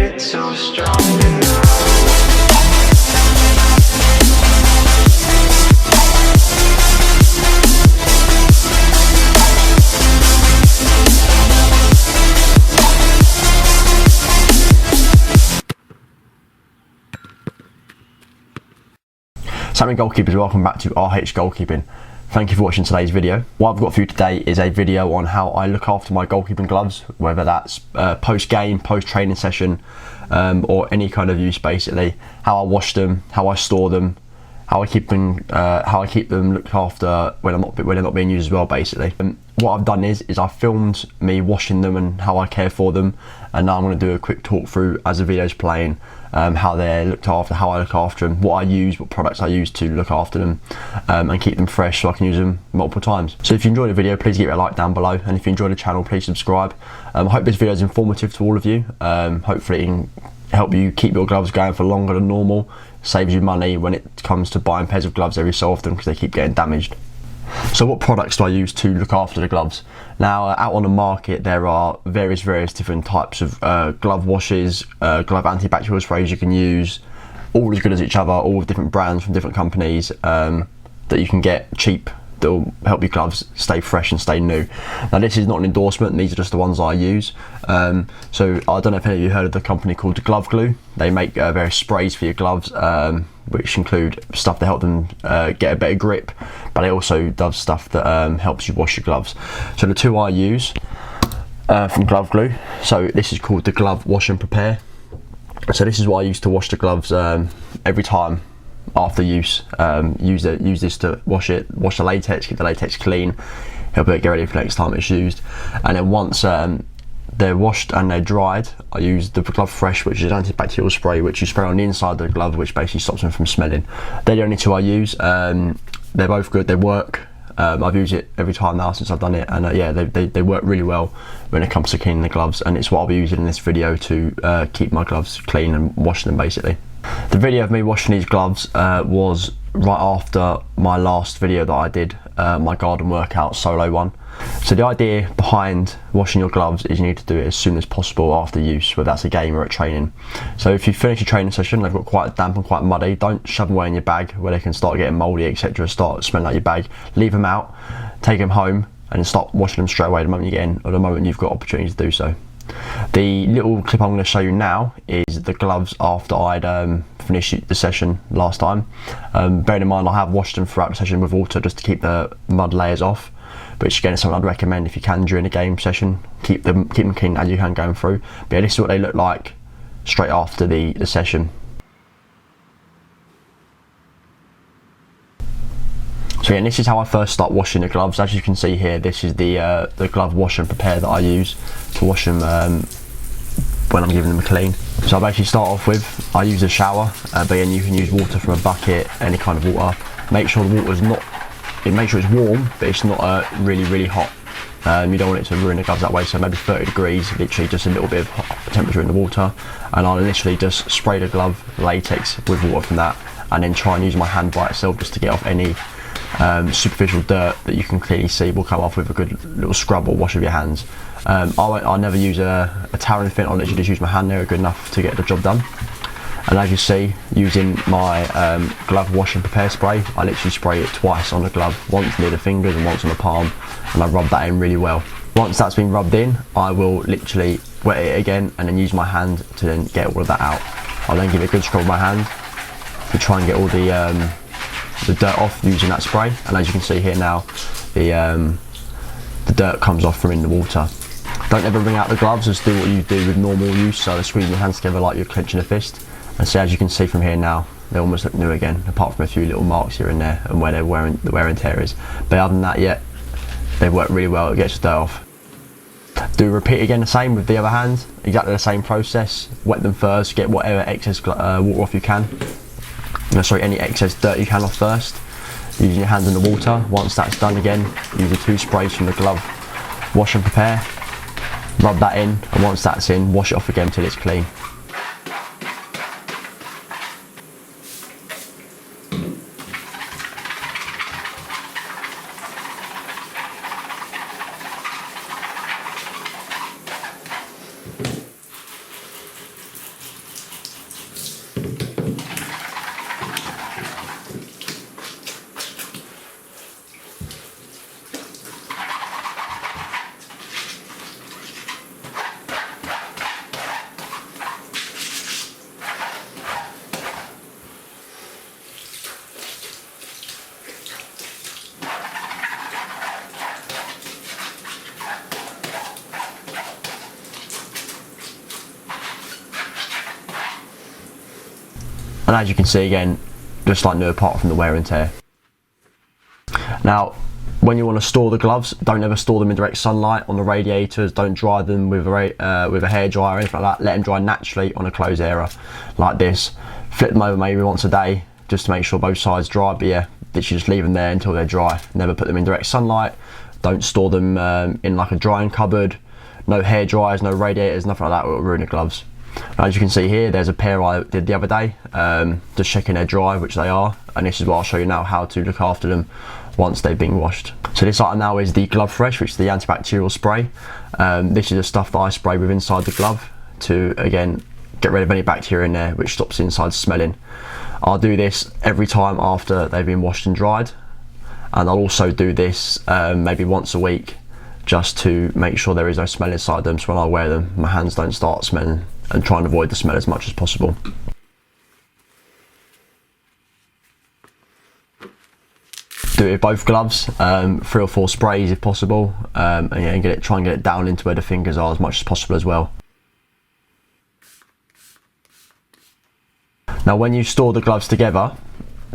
it so strong enough. Sammy Goalkeepers, welcome back to RH Goalkeeping. Thank you for watching today's video. What I've got for you today is a video on how I look after my goalkeeping gloves, whether that's post-game, post-training session, or any kind of use basically. How I wash them, how I store them, how I keep them looked after when they're not being used as well basically. What I've done is I filmed me washing them and how I care for them, and now I'm going to do a quick talk through as the video's playing, how they're looked after, how I look after them, what I use, what products I use to look after them, and keep them fresh so I can use them multiple times. So if you enjoyed the video, please give it a like down below, and if you enjoyed the channel, please subscribe. I hope this video is informative to all of you. Hopefully it can help you keep your gloves going for longer than normal, saves you money when it comes to buying pairs of gloves every so often because they keep getting damaged. So what products do I use to look after the gloves? Now out on the market there are various different types of glove washes, glove antibacterial sprays you can use, all as good as each other, all with different brands from different companies that you can get cheap, that will help your gloves stay fresh and stay new. Now this is not an endorsement, these are just the ones I use. So I don't know if any of you heard of the company called Glove Glue. They make various sprays for your gloves, which include stuff to help them get a better grip, but they also do stuff that helps you wash your gloves. So the two I use from Glove Glue, so this is called the Glove Wash and Prepare. So this is what I use to wash the gloves every time after use. Use this to wash the latex, keep the latex clean, help it get ready for next time it's used. And then once they're washed and they're dried, I use the Glove Fresh, which is an antibacterial spray which you spray on the inside of the glove, which basically stops them from smelling. They're the only two I use. They're both good, they work. I've used it every time now since I've done it, and yeah, they work really well when it comes to cleaning the gloves, and it's what I'll be using in this video to keep my gloves clean and wash them basically. The video of me washing these gloves was right after my last video that I did, my garden workout solo one. So the idea behind washing your gloves is you need to do it as soon as possible after use, whether that's a game or at training. So if you finish your training session, they've got quite damp and quite muddy, don't shove them away in your bag where they can start getting mouldy, etc., start smelling like your bag. Leave them out, take them home, and start washing them straight away the moment you get in, or the moment you've got opportunity to do so. The little clip I'm going to show you now is the gloves after I'd finished the session last time. Bearing in mind I have washed them throughout the session with water just to keep the mud layers off, which again is something I'd recommend if you can during a game session. Keep them clean as you can going through. But yeah, this is what they look like straight after the session. So yeah, this is how I first start washing the gloves. As you can see here, this is the glove wash and prepare that I use to wash them when I'm giving them a clean. So I basically start off with, I use a shower, but again you can use water from a bucket, any kind of water. Make sure the water's not, make sure it's warm, but it's not really hot. You don't want it to ruin the gloves that way, so maybe 30 degrees, literally just a little bit of hot temperature in the water. And I'll initially just spray the glove latex with water from that, and then try and use my hand by itself just to get off any superficial dirt that you can clearly see will come off with a good little scrub or wash of your hands. I never use a towel or anything, I'll literally just use my hand. They're good enough to get the job done. And as you see, using my glove wash and prepare spray, I literally spray it twice on the glove, once near the fingers and once on the palm, and I rub that in really well. Once that's been rubbed in, I will literally wet it again and then use my hand to then get all of that out. I'll then give it a good scrub with my hand to try and get all the dirt off using that spray, and as you can see here now, the dirt comes off from in the water. Don't ever wring out the gloves, just do what you do with normal use, so squeezing your hands together like you're clenching a fist. And so as you can see from here now, they almost look new again, apart from a few little marks here and there and where the wear and tear is. But other than that, yeah, they work really well, it gets the dirt off. Do repeat again the same with the other hand, exactly the same process. Wet them first, get whatever excess water off you can. No, sorry, any excess dirt you can off first, using your hands in the water. Once that's done again, use the two sprays from the glove wash and prepare, rub that in, and once that's in, wash it off again till it's clean. And as you can see again, just like new apart from the wear and tear. Now, when you want to store the gloves, don't ever store them in direct sunlight on the radiators. Don't dry them with a hairdryer or anything like that. Let them dry naturally on a closed area like this. Flip them over maybe once a day just to make sure both sides dry, but yeah, literally just leave them there until they're dry. Never put them in direct sunlight. Don't store them in like a drying cupboard. No hair dryers, no radiators, nothing like that will ruin the gloves. As you can see here, there's a pair I did the other day, just checking they're dry, which they are, and this is what I'll show you now, how to look after them once they've been washed. So this item now is the Glove Fresh, which is the antibacterial spray. This is the stuff that I spray with inside the glove to, again, get rid of any bacteria in there, which stops the inside smelling. I'll do this every time after they've been washed and dried, and I'll also do this maybe once a week, just to make sure there is no smell inside them, so when I wear them, my hands don't start smelling, and try and avoid the smell as much as possible. Do it with both gloves, 3 or 4 sprays if possible, and yeah, try and get it down into where the fingers are as much as possible as well. Now when you store the gloves together,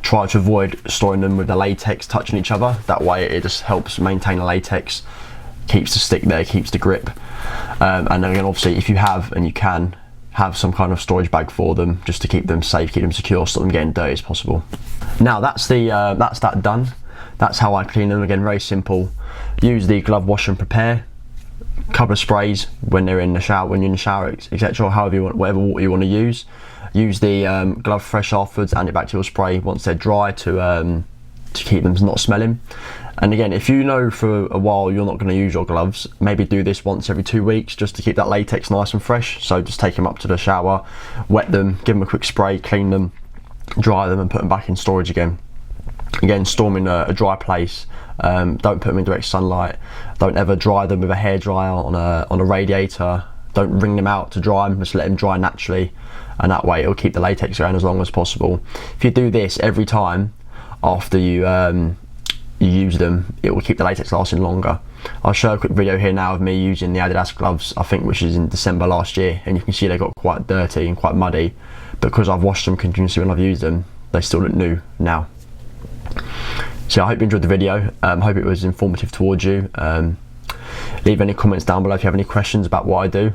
try to avoid storing them with the latex touching each other. That way it just helps maintain the latex, keeps the stick there, keeps the grip. And then again, obviously if you have and you can, have some kind of storage bag for them just to keep them safe, keep them secure, stop them getting dirty as possible. Now that's that done. That's how I clean them. Again, very simple. Use the glove wash and prepare. Couple of sprays when they're in the shower, when you're in the shower, etc. However you want, whatever water you want to use. Use the Glove Fresh afterwards, antibacterial spray once they're dry to keep them not smelling. And again, if you know for a while you're not going to use your gloves, maybe do this once every 2 weeks just to keep that latex nice and fresh. So just take them up to the shower, wet them, give them a quick spray, clean them, dry them and put them back in storage again. Again, store them in a dry place. Don't put them in direct sunlight. Don't ever dry them with a hairdryer on a radiator. Don't wring them out to dry them, just let them dry naturally, and that way it'll keep the latex around as long as possible. If you do this every time after you use them, it will keep the latex lasting longer. I'll show a quick video here now of me using the Adidas gloves, I think which is in December last year, and you can see they got quite dirty and quite muddy. Because I've washed them continuously when I've used them, they still look new now. So I hope you enjoyed the video. Hope it was informative towards you. Leave any comments down below if you have any questions about what I do.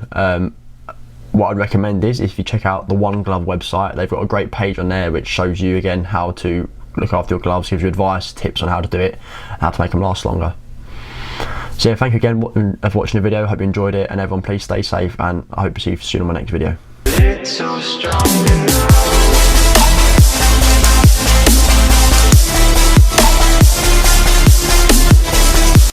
What I'd recommend is if you check out the One Glove website, they've got a great page on there which shows you again how to look after your gloves, gives you advice, tips on how to do it, how to make them last longer. So yeah, thank you again for watching the video. Hope you enjoyed it, and everyone please stay safe, and I hope to see you soon on my next video. It's so strong enough.